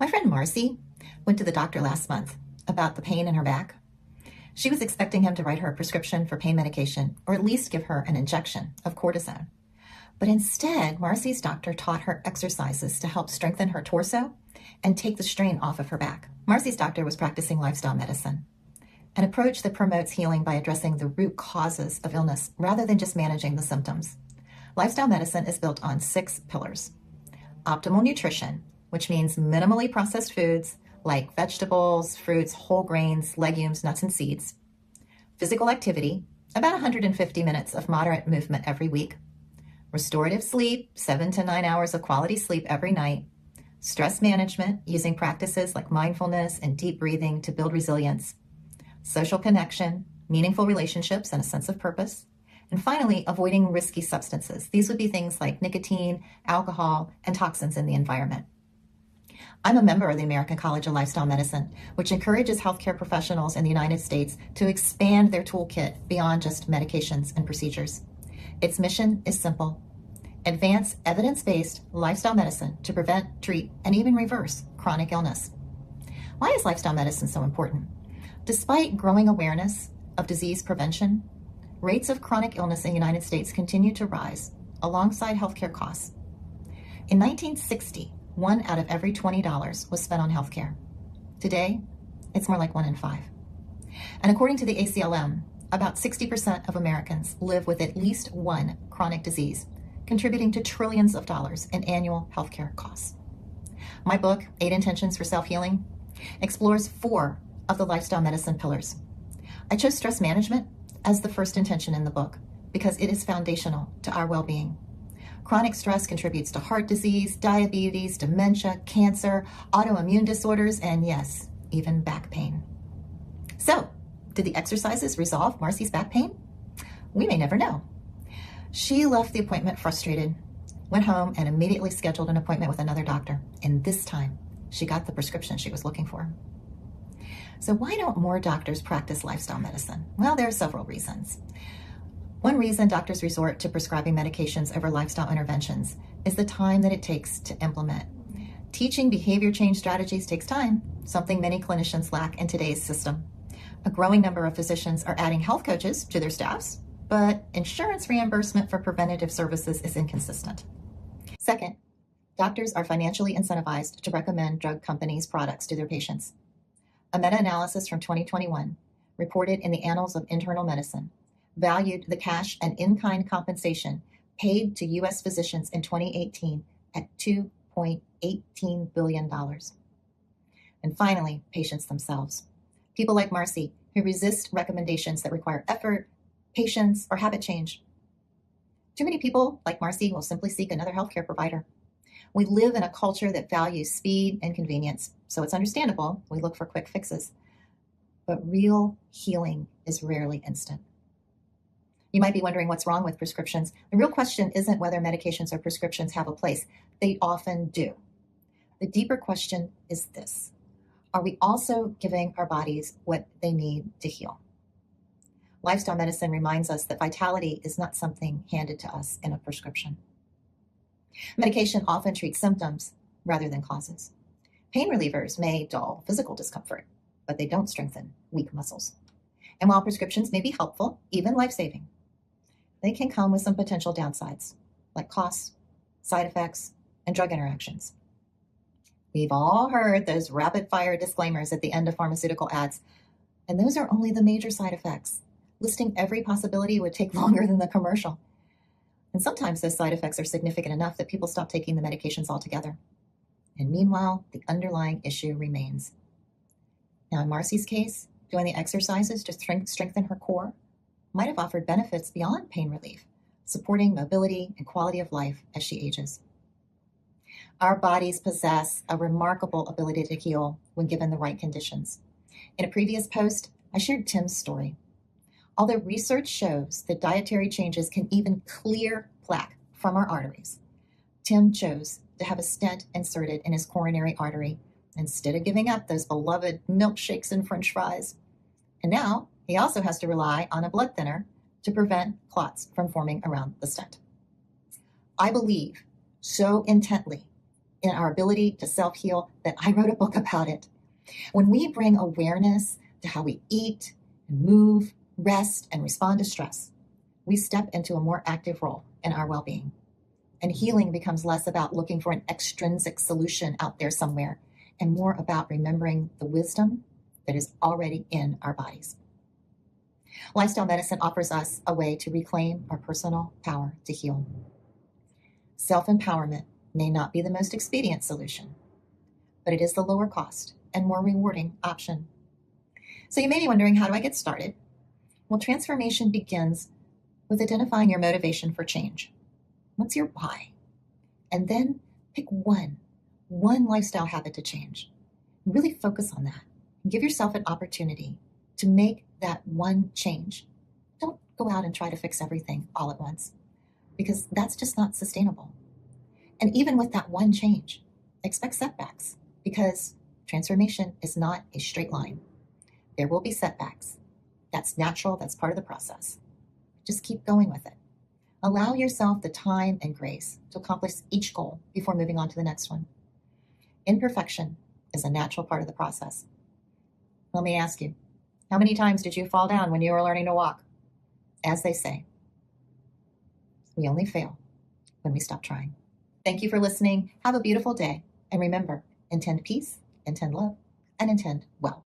My friend Marci went to the doctor last month about the pain in her back. She was expecting him to write her a prescription for pain medication or at least give her an injection of cortisone. But instead, Marci's doctor taught her exercises to help strengthen her torso and take the strain off of her back. Marci's doctor was practicing lifestyle medicine, an approach that promotes healing by addressing the root causes of illness rather than just managing the symptoms. Lifestyle medicine is built on 6 pillars. Optimal nutrition, which means minimally processed foods like vegetables, fruits, whole grains, legumes, nuts, and seeds. Physical activity, about 150 minutes of moderate movement every week. Restorative sleep, 7 to 9 hours of quality sleep every night. Stress management, using practices like mindfulness and deep breathing to build resilience. Social connection, meaningful relationships, and a sense of purpose. And finally, avoiding risky substances. These would be things like nicotine, alcohol, and toxins in the environment. I'm a member of the American College of Lifestyle Medicine, which encourages healthcare professionals in the United States to expand their toolkit beyond just medications and procedures. Its mission is simple: advance evidence-based lifestyle medicine to prevent, treat, and even reverse chronic illness. Why is lifestyle medicine so important? Despite growing awareness of disease prevention, rates of chronic illness in the United States continue to rise alongside healthcare costs. In 1960, 1 out of every $20 was spent on healthcare. Today, it's more like 1 in 5. And according to the ACLM, about 60% of Americans live with at least one chronic disease, contributing to trillions of dollars in annual healthcare costs. My book, 8 Intentions for Self-Healing, explores 4 of the lifestyle medicine pillars. I chose stress management as the first intention in the book because it is foundational to our well-being. Chronic stress contributes to heart disease, diabetes, dementia, cancer, autoimmune disorders, and yes, even back pain. So, did the exercises resolve Marci's back pain? We may never know. She left the appointment frustrated, went home, and immediately scheduled an appointment with another doctor. And this time, she got the prescription she was looking for. So why don't more doctors practice lifestyle medicine? Well, there are several reasons. One reason doctors resort to prescribing medications over lifestyle interventions is the time that it takes to implement. Teaching behavior change strategies takes time, something many clinicians lack in today's system. A growing number of physicians are adding health coaches to their staffs, but insurance reimbursement for preventative services is inconsistent. Second, doctors are financially incentivized to recommend drug companies' products to their patients. A meta-analysis from 2021, reported in the Annals of Internal Medicine, valued the cash and in-kind compensation paid to U.S. physicians in 2018 at $2.18 billion. And finally, patients themselves. People like Marci, who resist recommendations that require effort, patience, or habit change. Too many people like Marci will simply seek another healthcare provider. We live in a culture that values speed and convenience, so it's understandable we look for quick fixes. But real healing is rarely instant. You might be wondering what's wrong with prescriptions. The real question isn't whether medications or prescriptions have a place. They often do. The deeper question is this: are we also giving our bodies what they need to heal? Lifestyle medicine reminds us that vitality is not something handed to us in a prescription. Medication often treats symptoms rather than causes. Pain relievers may dull physical discomfort, but they don't strengthen weak muscles. And while prescriptions may be helpful, even life-saving, they can come with some potential downsides, like costs, side effects, and drug interactions. We've all heard those rapid-fire disclaimers at the end of pharmaceutical ads, and those are only the major side effects. Listing every possibility would take longer than the commercial. And sometimes those side effects are significant enough that people stop taking the medications altogether. And meanwhile, the underlying issue remains. Now, in Marci's case, doing the exercises to strengthen her core might have offered benefits beyond pain relief, supporting mobility and quality of life as she ages. Our bodies possess a remarkable ability to heal when given the right conditions. In a previous post, I shared Tim's story. Although research shows that dietary changes can even clear plaque from our arteries, Tim chose to have a stent inserted in his coronary artery instead of giving up those beloved milkshakes and French fries. And now he also has to rely on a blood thinner to prevent clots from forming around the stent. I believe so intently in our ability to self-heal that I wrote a book about it. When we bring awareness to how we eat and move, rest, and respond to stress, we step into a more active role in our well-being. And healing becomes less about looking for an extrinsic solution out there somewhere and more about remembering the wisdom that is already in our bodies. Lifestyle medicine offers us a way to reclaim our personal power to heal. Self-empowerment may not be the most expedient solution, but it is the lower cost and more rewarding option. So you may be wondering, how do I get started? Well, transformation begins with identifying your motivation for change. What's your why? And then pick one lifestyle habit to change. Really focus on that. Give yourself an opportunity to make that one change. Don't go out and try to fix everything all at once, because that's just not sustainable. And even with that one change, expect setbacks, because transformation is not a straight line. There will be setbacks. That's natural. That's part of the process. Just keep going with it. Allow yourself the time and grace to accomplish each goal before moving on to the next one. Imperfection is a natural part of the process. Let me ask you, how many times did you fall down when you were learning to walk? As they say, we only fail when we stop trying. Thank you for listening. Have a beautiful day. And remember, intend peace, intend love, and intend well.